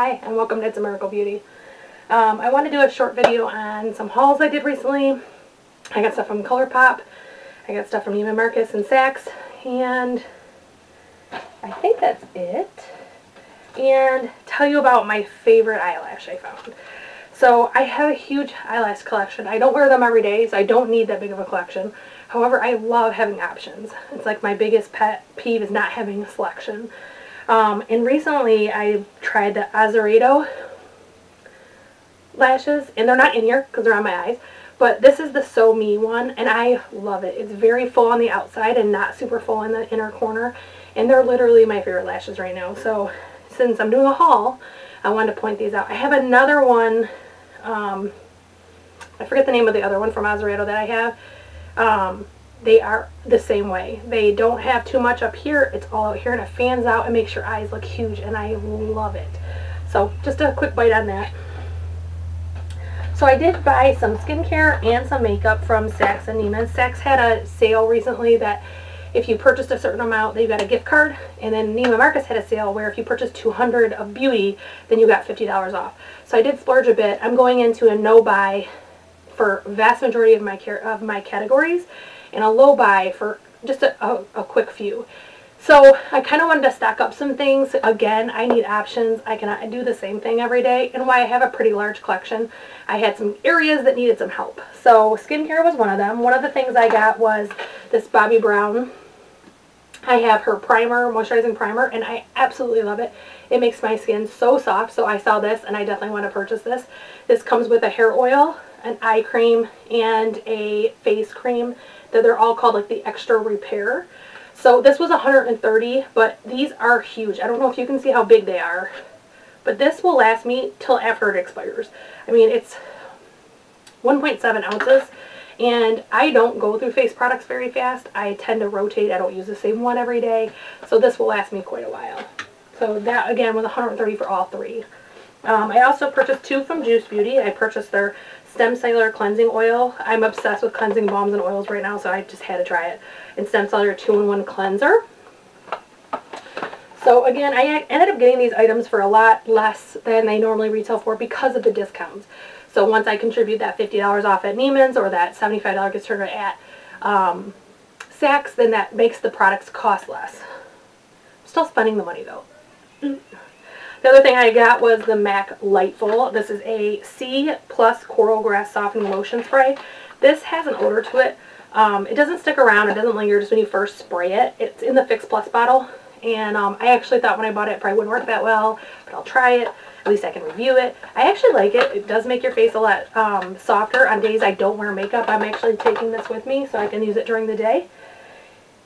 Hi, and welcome to It's a Miracle Beauty. I want to do a short video on some hauls I did recently. I got stuff from ColourPop, I got stuff from Neiman Marcus and Saks, and I think that's it. And tell you about my favorite eyelash I found. So I have a huge eyelash collection. I don't wear them every day, so I don't need that big of a collection. However, I love having options. It's like my biggest pet peeve is not having a selection. And recently I tried the Azeredo Lashes, and they're not in here because they're on my eyes, but this is the So Me one, and I love it. It's very full on the outside and not super full in the inner corner, and they're literally my favorite lashes right now. So since I'm doing a haul, I wanted to point these out. I have another one, I forget the name of the other one from Azeredo that I have. They are the same way. They don't have too much up here. It's all out here, and it fans out and makes your eyes look huge, and I love it. So just a quick bite on that. So I did buy some skincare and some makeup from Saks and Neiman. Saks had a sale recently that if you purchased a certain amount, they got a gift card, and then Neiman Marcus had a sale where if you purchased $200 of beauty, then you got $50 off. So I did splurge a bit. I'm going into a no-buy for vast majority of my categories, and a low buy for just a quick few. So I kind of wanted to stock up some things. Again, I need options. I cannot do the same thing every day, and why I have a pretty large collection, I had some areas that needed some help. So skincare was one of them. One of the things I got was this Bobbi Brown. I have her primer, moisturizing primer, and I absolutely love it. It makes my skin so soft, so I saw this and I definitely want to purchase this. This comes with a hair oil, an eye cream, and a face cream. They're all called like the Extra Repair. So this was $130, but these are huge. I don't know if you can see how big they are, but this will last me till after it expires. I mean, it's 1.7 ounces, and I don't go through face products very fast. I tend to rotate. I don't use the same one every day, so this will last me quite a while. So that, again, was $130 for all three. I also purchased two from Juice Beauty. I purchased their Stem Cellular Cleansing Oil. I'm obsessed with cleansing balms and oils right now, so I just had to try it. And Stem Cellular 2-in-1 Cleanser. So again, I ended up getting these items for a lot less than they normally retail for because of the discounts. So once I contribute that $50 off at Neiman's or that $75 gift card at Saks, then that makes the products cost less. I'm still spending the money though. The other thing I got was the MAC Lightful. This is a C+ Coral Grass Softening Lotion Spray. This has an odor to it. It doesn't stick around. It doesn't linger just when you first spray it. It's in the Fix Plus bottle. And I actually thought when I bought it probably wouldn't work that well, but I'll try it. At least I can review it. I actually like it. It does make your face a lot softer. On days I don't wear makeup, I'm actually taking this with me so I can use it during the day.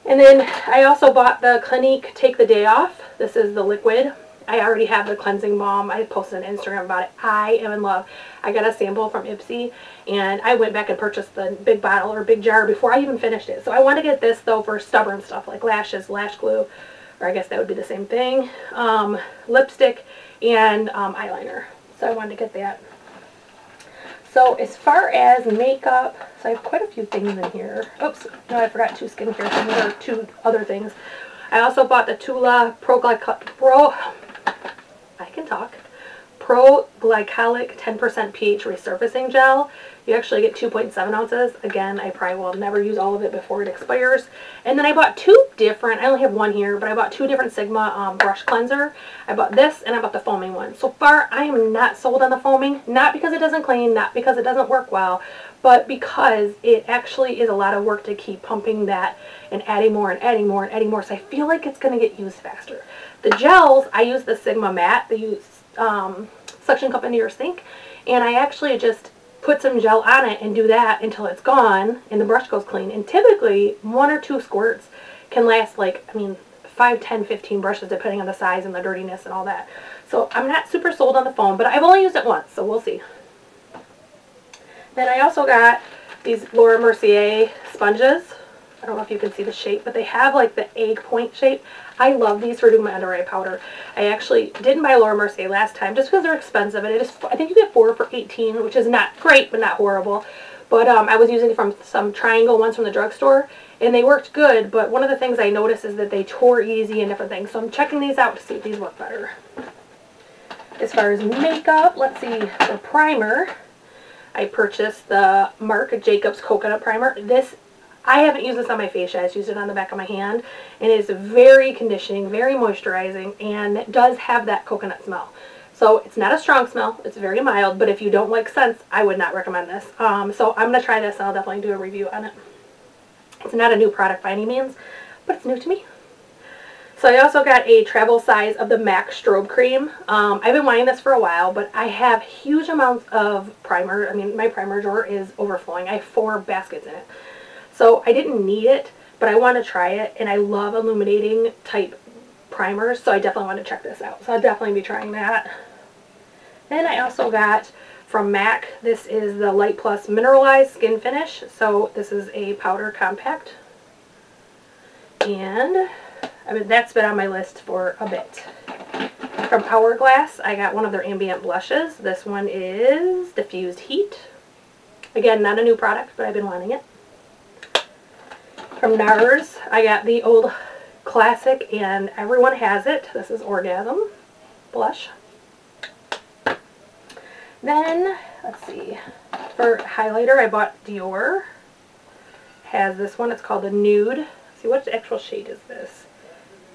And then I also bought the Clinique Take the Day Off. This is the liquid. I already have the cleansing balm. I posted on Instagram about it. I am in love. I got a sample from Ipsy, and I went back and purchased the big bottle or big jar before I even finished it. So I want to get this, though, for stubborn stuff like lashes, lash glue, or I guess that would be the same thing, lipstick, and eyeliner. So I wanted to get that. So as far as makeup, so I have quite a few things in here. Oops, no, I forgot two skincare things, or two other things. I also bought the Tulia Pro Glycolic 10% pH Resurfacing Gel. You actually get 2.7 ounces. Again, I probably will never use all of it before it expires. And then I bought two different, I only have one here, but I bought two different Sigma brush cleanser. I bought this and I bought the foaming one. So far, I am not sold on the foaming. Not because it doesn't clean, not because it doesn't work well, but because it actually is a lot of work to keep pumping that and adding more and adding more and adding more. So I feel like it's going to get used faster. The gels, I use the Sigma Matte. They use suction cup into your sink, and I actually just put some gel on it and do that until it's gone and the brush goes clean. And typically 1 or 2 squirts can last, like, I mean, 5, 10, 15 brushes depending on the size and the dirtiness and all that. So I'm not super sold on the foam, but I've only used it once, so we'll see. Then I also got these Laura Mercier sponges. I don't know if you can see the shape, but they have like the egg point shape. I love these for doing my under eye powder. I actually didn't buy Laura Mercier last time just because they're expensive, and I think you get 4 for $18, which is not great, but not horrible. But I was using from some Triangle ones from the drugstore, and they worked good, but one of the things I noticed is that they tore easy and different things. So I'm checking these out to see if these work better. As far as makeup, let's see, for primer, I purchased the Marc Jacobs Coconut Primer. This, I haven't used this on my face yet. I just used it on the back of my hand. And it is very conditioning, very moisturizing, and it does have that coconut smell. So it's not a strong smell. It's very mild, but if you don't like scents, I would not recommend this. So I'm going to try this, and I'll definitely do a review on it. It's not a new product by any means, but it's new to me. So I also got a travel size of the MAC Strobe Cream. I've been wanting this for a while, but I have huge amounts of primer. I mean, my primer drawer is overflowing. I have 4 baskets in it. So I didn't need it, but I want to try it, and I love illuminating type primers, so I definitely want to check this out. So I'll definitely be trying that. Then I also got from MAC, this is the Light Plus Mineralized Skin Finish. So this is a powder compact. And I mean, that's been on my list for a bit. From Hourglass, I got one of their Ambient blushes. This one is Diffused Heat. Again, not a new product, but I've been wanting it. From Nars, I got the old classic, and everyone has it. This is Orgasm blush. Then, let's see, for highlighter, I bought Dior. Has this one. It's called the Nude. Let's see, what actual shade is this?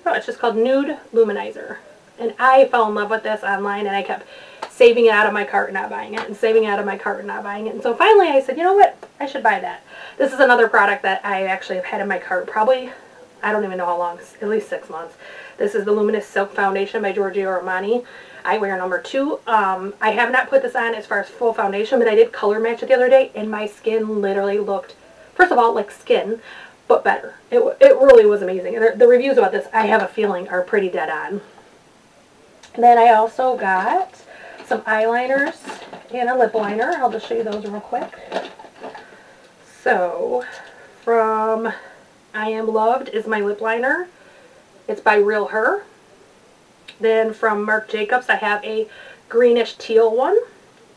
Oh, it's just called Nude Luminizer. And I fell in love with this online, and I kept saving it out of my cart and not buying it, and saving it out of my cart and not buying it. And so finally I said, you know what? I should buy that. This is another product that I actually have had in my cart probably, I don't even know how long, at least 6 months. This is the Luminous Silk Foundation by Giorgio Armani. I wear number 2. I have not put this on as far as full foundation, but I did color match it the other day, and my skin literally looked, first of all, like skin, but better. It really was amazing. The reviews about this, I have a feeling, are pretty dead on. And then I also got some eyeliners and a lip liner. I'll just show you those real quick. So, from I Am Loved is my lip liner. It's by Real Her. Then from Marc Jacobs, I have a greenish teal one.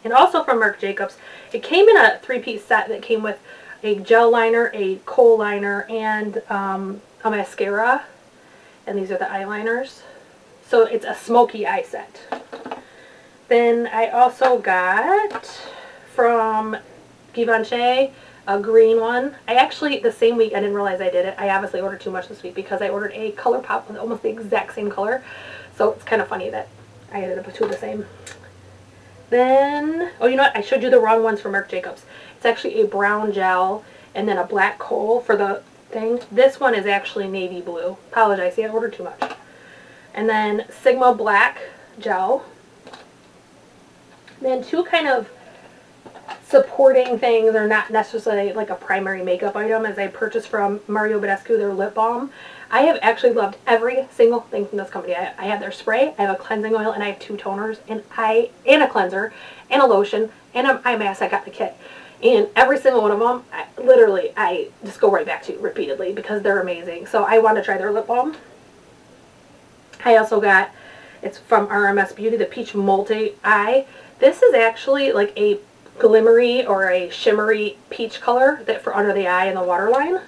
And also from Marc Jacobs, it came in a 3-piece set that came with a gel liner, a kohl liner, and a mascara. And these are the eyeliners. So it's a smoky eye set. Then I also got from Givenchy a green one. I actually, the same week, I didn't realize I did it. I obviously ordered too much this week because I ordered a color pop with almost the exact same color. So it's kind of funny that I ended up with 2 of the same. Then, oh, you know what? I showed you the wrong ones from Marc Jacobs. It's actually a brown gel and then a black kohl for the thing. This one is actually navy blue. Apologize, see, I ordered too much. And then Sigma Black Gel. Then 2 kind of supporting things, are not necessarily like a primary makeup item, as I purchased from Mario Badescu their lip balm. I have actually loved every single thing from this company. I have their spray, I have a cleansing oil, and I have 2 toners, and a cleanser, and a lotion, and an eye mask. I got the kit. And every single one of them, I just go right back to repeatedly because they're amazing. So I want to try their lip balm. I also got, it's from RMS Beauty, the Peach Multi-Eye. This is actually like a glimmery or a shimmery peach color that for under the eye and the waterline.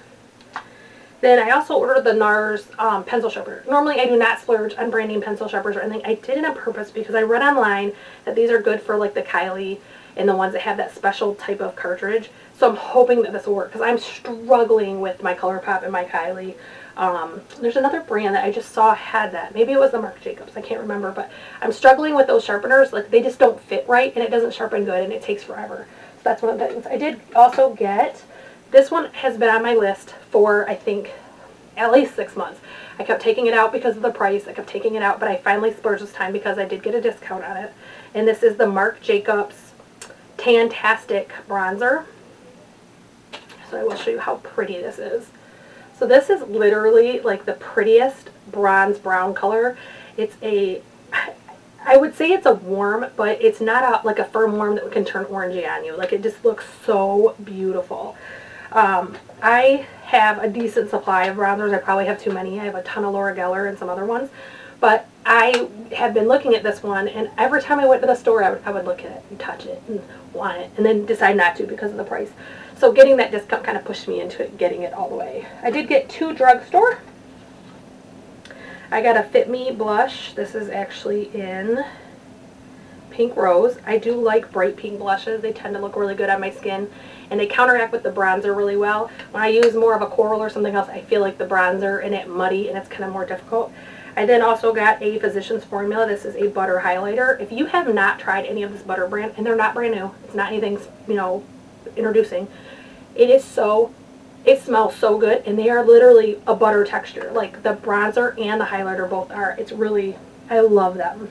Then I also ordered the Nars pencil sharpener. Normally I do not splurge on brand name pencil sharpeners or anything. I did it on purpose because I read online that these are good for like the Kylie and the ones that have that special type of cartridge. So I'm hoping that this will work because I'm struggling with my ColourPop and my Kylie. There's another brand that I just saw had that. Maybe it was the Marc Jacobs. I can't remember. But I'm struggling with those sharpeners. Like, they just don't fit right, and it doesn't sharpen good, and it takes forever. So that's one of the things. I did also get, this one has been on my list for, I think, at least 6 months. I kept taking it out because of the price. I kept taking it out, but I finally splurged this time because I did get a discount on it. And this is the Marc Jacobs Tantastic Bronzer. So I will show you how pretty this is. So this is literally like the prettiest bronze brown color. It's a, I would say it's a warm, but it's not like a firm warm that can turn orangey on you. Like, it just looks so beautiful. I have a decent supply of bronzers. I probably have too many. I have a ton of Laura Geller and some other ones. But I have been looking at this one, and every time I went to the store, I would look at it and touch it and want it, and then decide not to because of the price. So getting that discount kind of pushed me into it, getting it all the way. I did get 2 drugstore. I got a Fit Me blush. This is actually in Pink Rose. I do like bright pink blushes. They tend to look really good on my skin, and they counteract with the bronzer really well. When I use more of a coral or something else, I feel like the bronzer and it muddy and it's kind of more difficult. I then also got a Physicians Formula. This is a butter highlighter. If you have not tried any of this butter brand, and they're not brand new, it's not anything, you know, introducing, it smells so good, and they are literally a butter texture. Like the bronzer and the highlighter both are. It's really, I love them.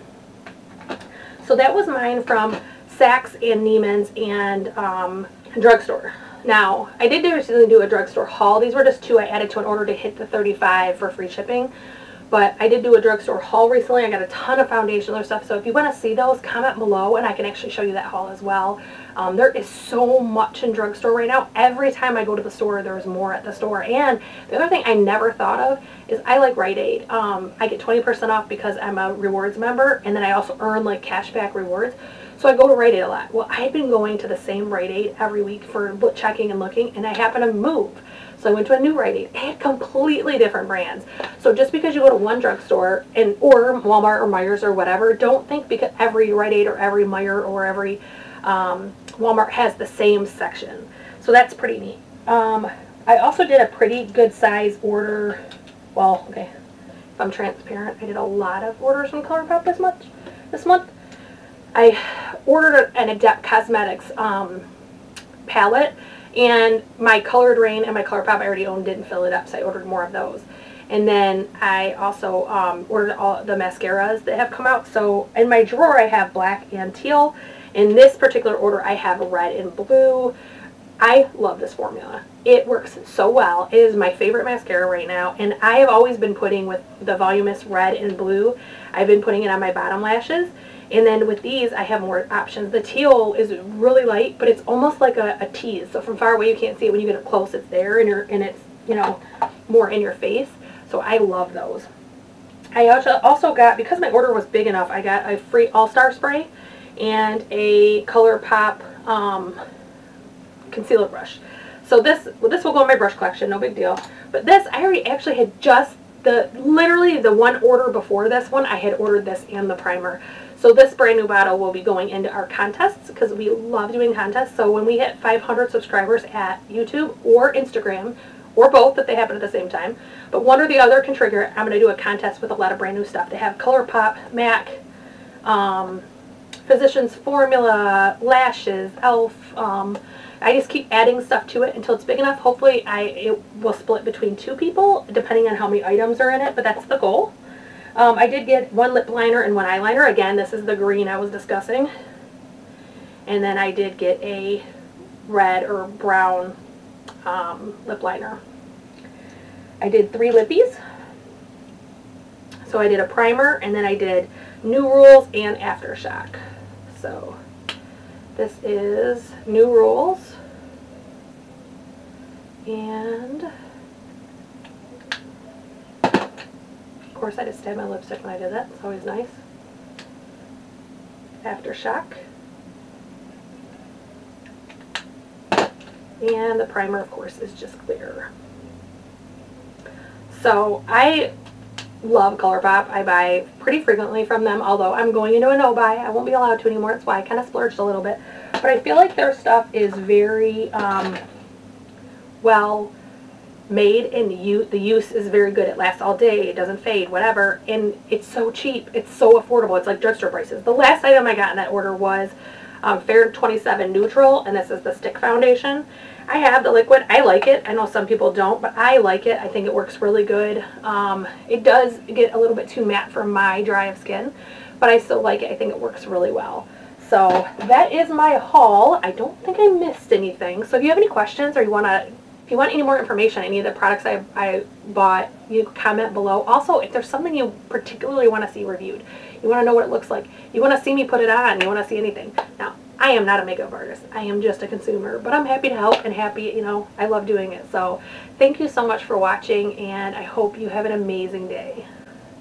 So that was mine from Saks and Neiman's and drugstore. Now, I did recently do a drugstore haul. These were just two I added to an order to hit the $35 for free shipping. But I did do a drugstore haul recently. I got a ton of foundation and stuff. So if you want to see those, comment below and I can actually show you that haul as well. There is so much in drugstore right now. Every time I go to the store, there's more at the store. And the other thing I never thought of is I like Rite Aid. I get 20% off because I'm a rewards member. And then I also earn like cashback rewards. So I go to Rite Aid a lot. Well, I had been going to the same Rite Aid every week for checking and looking. And I happened to move. So I went to a new Rite Aid. They had completely different brands. So just because you go to one drugstore or Walmart or Meijer or whatever, don't think because every Rite Aid or every Meijer or every Walmart has the same section. So that's pretty neat. I also did a pretty good size order. Well, okay, if I'm transparent, I did a lot of orders from ColourPop this month. I ordered an Adept Cosmetics palette. And my Colored Rain and my ColourPop I already owned didn't fill it up, so I ordered more of those. And then I also ordered all the mascaras that have come out. So in my drawer I have black and teal. In this particular order I have red and blue. I love this formula. It works so well. It is my favorite mascara right now. And I have always been putting with the Voluminous red and blue. I've been putting it on my bottom lashes. And then with these, I have more options. The teal is really light, but it's almost like a tease. So from far away, you can't see it. When you get up close, it's there, and it's, you know, more in your face. So I love those. I also got, because my order was big enough, I got a free All-Star spray and a ColourPop concealer brush. So this will go in my brush collection, no big deal. But this, I already actually had just, literally the one order before this one, I had ordered this and the primer. So this brand new bottle will be going into our contests because we love doing contests. So when we hit 500 subscribers at YouTube or Instagram, or both if they happen at the same time, but one or the other can trigger, I'm going to do a contest with a lot of brand new stuff. They have ColourPop, MAC, Physicians Formula, Lashes, e.l.f. I just keep adding stuff to it until it's big enough. Hopefully it will split between two people depending on how many items are in it, but that's the goal. I did get one lip liner and one eyeliner. Again, this is the green I was discussing. And then I did get a red or brown lip liner. I did 3 lippies. So I did a primer, and then I did New Rules and Aftershock. So this is New Rules. And of course, I just stabbed my lipstick when I did that. It's always nice. Aftershock. And the primer, of course, is just clear. So I love ColourPop. I buy pretty frequently from them, although I'm going into a no-buy. I won't be allowed to anymore. That's why I kind of splurged a little bit. But I feel like their stuff is very well made, and the use is very good. It lasts all day, it doesn't fade, whatever, and it's so cheap, it's so affordable. It's like drugstore prices. The last item I got in that order was Fair 27 Neutral, and this is the stick foundation. I have the liquid. I like it. I know some people don't, but I like it. I think it works really good. It does get a little bit too matte for my dry of skin, but I still like it. I think it works really well. So that is my haul. I don't think I missed anything. So if you have any questions, or if you want any more information on any of the products I bought, you comment below. Also, if there's something you particularly want to see reviewed, you want to know what it looks like, you want to see me put it on, you want to see anything. Now, I am not a makeup artist. I am just a consumer, but I'm happy to help and happy, you know, I love doing it. So thank you so much for watching, and I hope you have an amazing day.